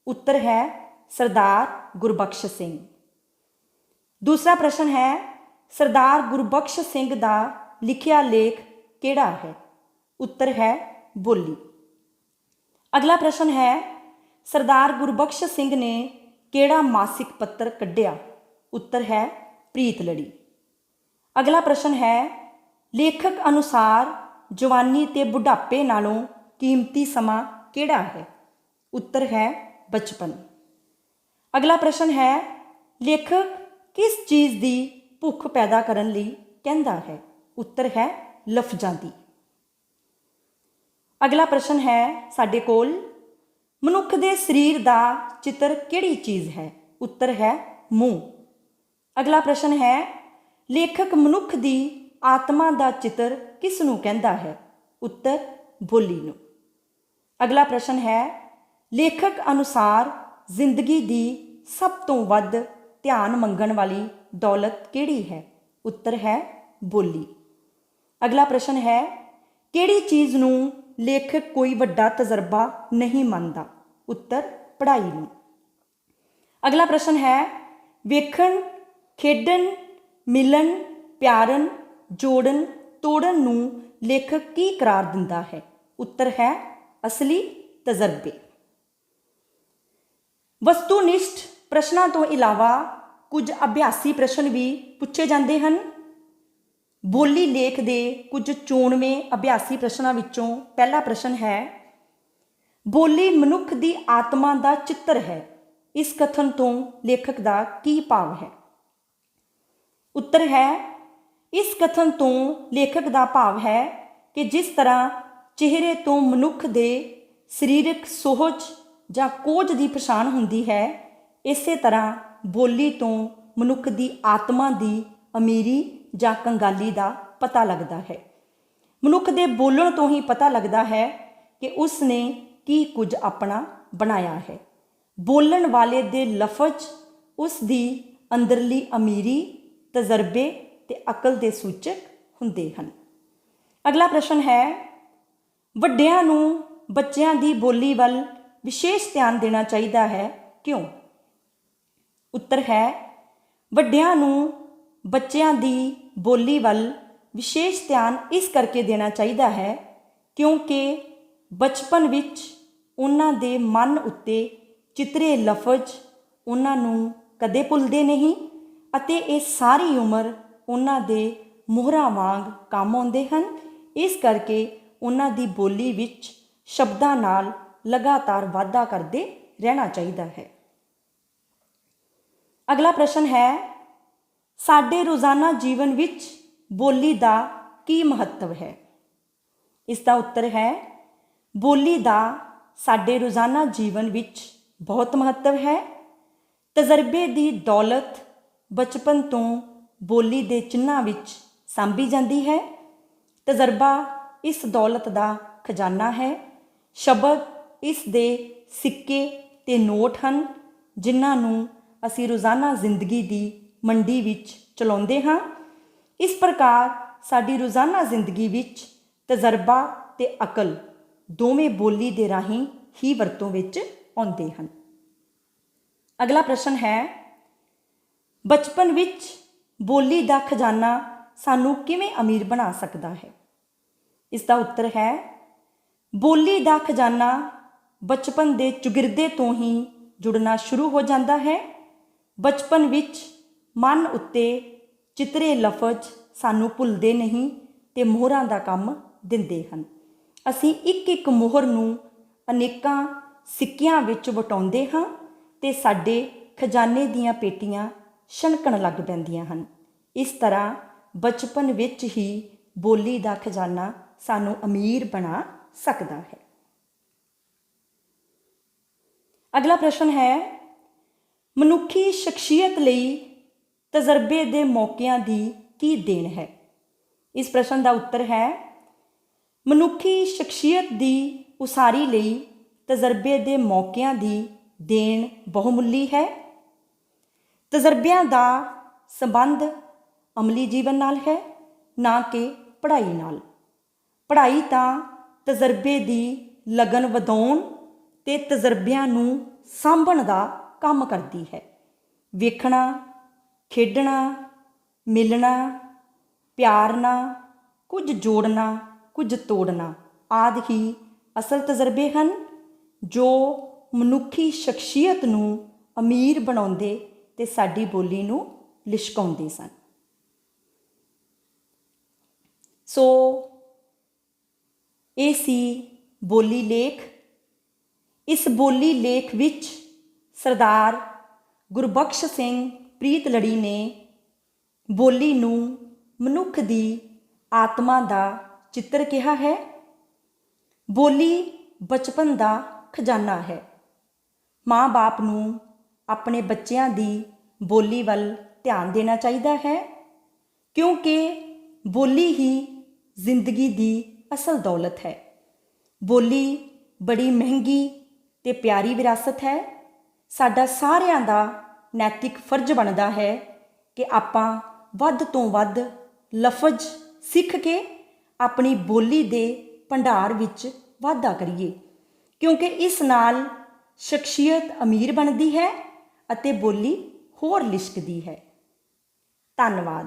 ਉੱਤਰ ਹੈ ਸਰਦਾਰ ਗੁਰਬਖਸ਼ ਸਿੰਘ। ਦੂਸਰਾ ਪ੍ਰਸ਼ਨ ਹੈ, ਸਰਦਾਰ ਗੁਰਬਖਸ਼ ਸਿੰਘ ਦਾ ਲਿਖਿਆ ਲੇਖ ਕਿਹੜਾ ਹੈ? ਉੱਤਰ ਹੈ ਬੋਲੀ। ਅਗਲਾ ਪ੍ਰਸ਼ਨ ਹੈ, ਸਰਦਾਰ ਗੁਰਬਖਸ਼ ਸਿੰਘ ਨੇ ਕਿਹੜਾ ਮਾਸਿਕ ਪੱਤਰ ਕੱਢਿਆ? ਉੱਤਰ ਹੈ ਪ੍ਰੀਤਲੜੀ। ਅਗਲਾ ਪ੍ਰਸ਼ਨ ਹੈ, ਲੇਖਕ ਅਨੁਸਾਰ ਜਵਾਨੀ ਤੇ ਬੁਢਾਪੇ ਨਾਲੋਂ ਕੀਮਤੀ ਸਮਾਂ ਕਿਹੜਾ ਹੈ? ਉੱਤਰ ਹੈ ਬਚਪਨ। ਅਗਲਾ ਪ੍ਰਸ਼ਨ ਹੈ, ਲੇਖਕ ਕਿਸ ਚੀਜ਼ ਦੀ ਭੁੱਖ ਪੈਦਾ ਕਰਨ ਲਈ ਕਹਿੰਦਾ ਹੈ? ਉੱਤਰ ਹੈ ਲਫ਼ਜ਼ਾਂ ਦੀ। ਅਗਲਾ ਪ੍ਰਸ਼ਨ ਹੈ ਸਾਡੇ ਕੋਲ, ਮਨੁੱਖ ਦੇ ਸਰੀਰ ਦਾ ਚਿੱਤਰ ਕਿਹੜੀ ਚੀਜ਼ ਹੈ? ਉੱਤਰ ਹੈ ਮੂੰਹ। ਅਗਲਾ ਪ੍ਰਸ਼ਨ ਹੈ, ਲੇਖਕ ਮਨੁੱਖ ਦੀ ਆਤਮਾ ਦਾ ਚਿੱਤਰ ਕਿਸ ਨੂੰ ਕਹਿੰਦਾ ਹੈ? ਉੱਤਰ ਬੋਲੀ ਨੂੰ। ਅਗਲਾ ਪ੍ਰਸ਼ਨ ਹੈ, ਲੇਖਕ ਅਨੁਸਾਰ ਜ਼ਿੰਦਗੀ ਦੀ ਸਭ ਤੋਂ ਵੱਧ ਧਿਆਨ ਮੰਗਣ ਵਾਲੀ ਦੌਲਤ ਕਿਹੜੀ ਹੈ? ਉੱਤਰ ਹੈ ਬੋਲੀ। ਅਗਲਾ ਪ੍ਰਸ਼ਨ ਹੈ, ਕਿਹੜੀ ਚੀਜ਼ ਨੂੰ ਲੇਖਕ ਕੋਈ ਵੱਡਾ ਤਜਰਬਾ ਨਹੀਂ ਮੰਨਦਾ? ਉੱਤਰ ਪੜ੍ਹਾਈ ਨੂੰ। ਅਗਲਾ ਪ੍ਰਸ਼ਨ ਹੈ, ਵੇਖਣ, ਖੇਡਣ, ਮਿਲਣ, ਪਿਆਰਨ, ਜੋੜਨ, ਤੋੜਨ ਨੂੰ ਲੇਖਕ ਕੀ ਕਰਾਰ ਦਿੰਦਾ ਹੈ? ਉੱਤਰ ਹੈ ਅਸਲੀ ਤਜਰਬੇ। ਵਸਤੂਨਿਸ਼ਟ ਪ੍ਰਸ਼ਨਾਂ ਤੋਂ ਇਲਾਵਾ ਕੁਝ ਅਭਿਆਸੀ ਪ੍ਰਸ਼ਨ ਵੀ ਪੁੱਛੇ ਜਾਂਦੇ ਹਨ। ਬੋਲੀ ਲੇਖ ਦੇ ਕੁਝ ਚੋਣਵੇਂ ਅਭਿਆਸੀ ਪ੍ਰਸ਼ਨਾਂ ਵਿੱਚੋਂ ਪਹਿਲਾ ਪ੍ਰਸ਼ਨ ਹੈ, ਬੋਲੀ ਮਨੁੱਖ ਦੀ ਆਤਮਾ ਦਾ ਚਿੱਤਰ ਹੈ। ਇਸ ਕਥਨ ਤੋਂ ਲੇਖਕ ਦਾ ਕੀ ਭਾਵ ਹੈ? ਉੱਤਰ ਹੈ, ਇਸ ਕਥਨ ਤੋਂ ਲੇਖਕ ਦਾ ਭਾਵ ਹੈ ਕਿ ਜਿਸ ਤਰ੍ਹਾਂ ਚਿਹਰੇ ਤੋਂ ਮਨੁੱਖ ਦੇ ਸਰੀਰਕ ਸੋਹਜ ਜਾਂ ਕੋਝ ਦੀ ਪਛਾਣ ਹੁੰਦੀ ਹੈ, ਇਸੇ ਤਰ੍ਹਾਂ ਬੋਲੀ ਤੋਂ ਮਨੁੱਖ ਦੀ ਆਤਮਾ ਦੀ ਅਮੀਰੀ ਜਾਂ ਕੰਗਾਲੀ ਦਾ ਪਤਾ ਲੱਗਦਾ ਹੈ। ਮਨੁੱਖ ਦੇ ਬੋਲਣ ਤੋਂ ਹੀ ਪਤਾ ਲੱਗਦਾ ਹੈ ਕਿ ਉਸ ਨੇ ਕੀ ਕੁਝ ਆਪਣਾ ਬਣਾਇਆ ਹੈ। ਬੋਲਣ ਵਾਲੇ ਦੇ ਲਫ਼ਜ਼ ਉਸ ਦੀ ਅੰਦਰਲੀ ਅਮੀਰੀ, ਤਜਰਬੇ ਤੇ ਅਕਲ ਦੇ ਸੂਚਕ ਹੁੰਦੇ ਹਨ। ਅਗਲਾ ਪ੍ਰਸ਼ਨ ਹੈ, ਵੱਡਿਆਂ ਨੂੰ ਬੱਚਿਆਂ ਦੀ ਬੋਲੀ ਵੱਲ ਵਿਸ਼ੇਸ਼ ਧਿਆਨ ਦੇਣਾ ਚਾਹੀਦਾ ਹੈ, ਕਿਉਂ? ਉੱਤਰ ਹੈ, ਵੱਡਿਆਂ ਨੂੰ ਬੱਚਿਆਂ ਦੀ ਬੋਲੀ ਵੱਲ ਵਿਸ਼ੇਸ਼ ਧਿਆਨ ਇਸ ਕਰਕੇ ਦੇਣਾ ਚਾਹੀਦਾ ਹੈ ਕਿਉਂਕਿ ਬਚਪਨ ਵਿੱਚ ਉਹਨਾਂ ਦੇ ਮਨ ਉੱਤੇ ਚਿਤਰੇ ਲਫ਼ਜ਼ ਉਹਨਾਂ ਨੂੰ ਕਦੇ ਭੁੱਲਦੇ ਨਹੀਂ ਅਤੇ ਇਹ ਸਾਰੀ ਉਮਰ ਉਹਨਾਂ ਦੇ ਮੋਹਰਾਂ ਵਾਂਗ ਕੰਮ ਆਉਂਦੇ ਹਨ। ਇਸ ਕਰਕੇ ਉਹਨਾਂ ਦੀ ਬੋਲੀ ਵਿੱਚ ਸ਼ਬਦਾਂ ਨਾਲ ਲਗਾਤਾਰ ਵਾਧਾ ਕਰਦੇ ਰਹਿਣਾ ਚਾਹੀਦਾ ਹੈ। ਅਗਲਾ ਪ੍ਰਸ਼ਨ ਹੈ, ਸਾਡੇ ਰੋਜ਼ਾਨਾ ਜੀਵਨ ਵਿੱਚ ਬੋਲੀ ਦਾ ਕੀ ਮਹੱਤਵ ਹੈ? ਇਸ ਦਾ ਉੱਤਰ ਹੈ, ਬੋਲੀ ਦਾ ਸਾਡੇ ਰੋਜ਼ਾਨਾ ਜੀਵਨ ਵਿੱਚ ਬਹੁਤ ਮਹੱਤਵ ਹੈ। ਤਜਰਬੇ ਦੀ ਦੌਲਤ ਬਚਪਨ ਤੋਂ ਬੋਲੀ ਦੇ ਚਿੰਨ੍ਹਾਂ ਵਿੱਚ ਸਾਂਭੀ ਜਾਂਦੀ ਹੈ। ਤਜਰਬਾ ਇਸ ਦੌਲਤ ਦਾ ਖਜ਼ਾਨਾ ਹੈ। ਸ਼ਬਦ ਇਸ ਦੇ ਸਿੱਕੇ ਤੇ ਨੋਟ ਹਨ, ਜਿਨ੍ਹਾਂ ਨੂੰ ਅਸੀਂ ਰੋਜ਼ਾਨਾ ਜ਼ਿੰਦਗੀ ਦੀ ਮੰਡੀ ਵਿੱਚ ਚਲਾਉਂਦੇ ਹਾਂ। ਇਸ ਪ੍ਰਕਾਰ ਸਾਡੀ ਰੋਜ਼ਾਨਾ ਜ਼ਿੰਦਗੀ ਵਿੱਚ ਤਜਰਬਾ ਤੇ ਅਕਲ ਦੋਵੇਂ ਬੋਲੀ ਦੇ ਰਾਹੀਂ ਹੀ ਵਰਤੋਂ ਵਿੱਚ ਆਉਂਦੇ ਹਨ। ਅਗਲਾ ਪ੍ਰਸ਼ਨ ਹੈ, ਬਚਪਨ ਵਿੱਚ ਬੋਲੀ ਦਾ ਖਜ਼ਾਨਾ ਸਾਨੂੰ ਕਿਵੇਂ ਅਮੀਰ ਬਣਾ ਸਕਦਾ ਹੈ? ਇਸ ਦਾ ਉੱਤਰ ਹੈ, ਬੋਲੀ ਦਾ ਖਜ਼ਾਨਾ ਬਚਪਨ ਦੇ ਚੁਗਿਰਦੇ ਤੋਂ ਹੀ ਜੁੜਨਾ ਸ਼ੁਰੂ ਹੋ ਜਾਂਦਾ ਹੈ। ਬਚਪਨ ਵਿੱਚ ਮਨ ਉੱਤੇ ਚਿਤਰੇ ਲਫ਼ਜ਼ ਸਾਨੂੰ ਭੁੱਲਦੇ ਨਹੀਂ ਤੇ ਮੋਹਰਾਂ ਦਾ ਕੰਮ ਦਿੰਦੇ ਹਨ। ਅਸੀਂ ਇੱਕ ਇੱਕ ਮੋਹਰ ਨੂੰ ਅਨੇਕਾਂ ਸਿੱਕਿਆਂ ਵਿੱਚ ਵਟਾਉਂਦੇ ਹਾਂ ਤੇ ਸਾਡੇ ਖਜ਼ਾਨੇ ਦੀਆਂ ਪੇਟੀਆਂ ਛਣਕਣ ਲੱਗ ਪੈਂਦੀਆਂ ਹਨ। ਇਸ ਤਰ੍ਹਾਂ ਬਚਪਨ ਵਿੱਚ ਹੀ ਬੋਲੀ ਦਾ ਖਜ਼ਾਨਾ ਸਾਨੂੰ ਅਮੀਰ ਬਣਾ ਸਕਦਾ ਹੈ। ਅਗਲਾ ਪ੍ਰਸ਼ਨ ਹੈ, ਮਨੁੱਖੀ ਸ਼ਖਸੀਅਤ ਲਈ ਤਜਰਬੇ ਦੇ ਮੌਕਿਆਂ ਦੀ ਕੀ ਦੇਣ ਹੈ? ਇਸ ਪ੍ਰਸ਼ਨ ਦਾ ਉੱਤਰ ਹੈ, ਮਨੁੱਖੀ ਸ਼ਖਸੀਅਤ ਦੀ ਉਸਾਰੀ ਲਈ ਤਜਰਬੇ ਦੇ ਮੌਕਿਆਂ ਦੀ ਦੇਣ ਬਹੁਮੁੱਲੀ ਹੈ। ਤਜਰਬਿਆਂ ਦਾ ਸੰਬੰਧ ਅਮਲੀ ਜੀਵਨ ਨਾਲ ਹੈ, ਨਾ ਕਿ ਪੜ੍ਹਾਈ ਨਾਲ। ਪੜ੍ਹਾਈ ਤਾਂ ਤਜਰਬੇ ਦੀ ਲਗਨ ਵਧਾਉਣ ਤੇ ਤਜਰਬਿਆਂ ਨੂੰ ਸਾਂਭਣ ਦਾ ਕੰਮ ਕਰਦੀ ਹੈ। ਵੇਖਣਾ, ਖੇਡਣਾ, ਮਿਲਣਾ, ਪਿਆਰਨਾ, ਕੁਝ ਜੋੜਨਾ, ਕੁਝ ਤੋੜਨਾ ਆਦਿ ਹੀ ਅਸਲ ਤਜਰਬੇ ਹਨ, ਜੋ ਮਨੁੱਖੀ ਸ਼ਖਸੀਅਤ ਨੂੰ ਅਮੀਰ ਬਣਾਉਂਦੇ ਤੇ ਸਾਡੀ ਬੋਲੀ ਨੂੰ ਲਿਸ਼ਕਾਉਂਦੇ ਸਨ। ਸੋ ਇਹ ਸੀ ਬੋਲੀ ਲੇਖ। ਇਸ ਬੋਲੀ ਲੇਖ ਵਿੱਚ ਸਰਦਾਰ ਗੁਰਬਖਸ਼ ਸਿੰਘ ਪ੍ਰੀਤਲੜੀ ਨੇ ਬੋਲੀ ਨੂੰ ਮਨੁੱਖ ਦੀ ਆਤਮਾ ਦਾ ਚਿੱਤਰ ਕਿਹਾ ਹੈ। ਬੋਲੀ ਬਚਪਨ ਦਾ ਖਜ਼ਾਨਾ ਹੈ। ਮਾਂ-ਬਾਪ ਨੂੰ ਆਪਣੇ ਬੱਚਿਆਂ ਦੀ ਬੋਲੀ ਵੱਲ ਧਿਆਨ ਦੇਣਾ ਚਾਹੀਦਾ ਹੈ, ਕਿਉਂਕਿ ਬੋਲੀ ਹੀ ਜ਼ਿੰਦਗੀ ਦੀ ਅਸਲ ਦੌਲਤ ਹੈ। ਬੋਲੀ ਬੜੀ ਮਹਿੰਗੀ ਤੇ ਪਿਆਰੀ ਵਿਰਾਸਤ ਹੈ। ਸਾਡਾ ਸਾਰਿਆਂ ਦਾ ਨੈਤਿਕ ਫਰਜ਼ ਬਣਦਾ ਹੈ ਕਿ ਆਪਾਂ ਵੱਧ ਤੋਂ ਵੱਧ ਲਫ਼ਜ਼ ਸਿੱਖ ਕੇ ਆਪਣੀ ਬੋਲੀ ਦੇ ਭੰਡਾਰ ਵਿੱਚ ਵਾਧਾ ਕਰੀਏ, ਕਿਉਂਕਿ ਇਸ ਨਾਲ ਸ਼ਖਸੀਅਤ ਅਮੀਰ ਬਣਦੀ ਹੈ ਅਤੇ ਬੋਲੀ ਹੋਰ ਲਿਸ਼ਕਦੀ ਹੈ। ਧੰਨਵਾਦ।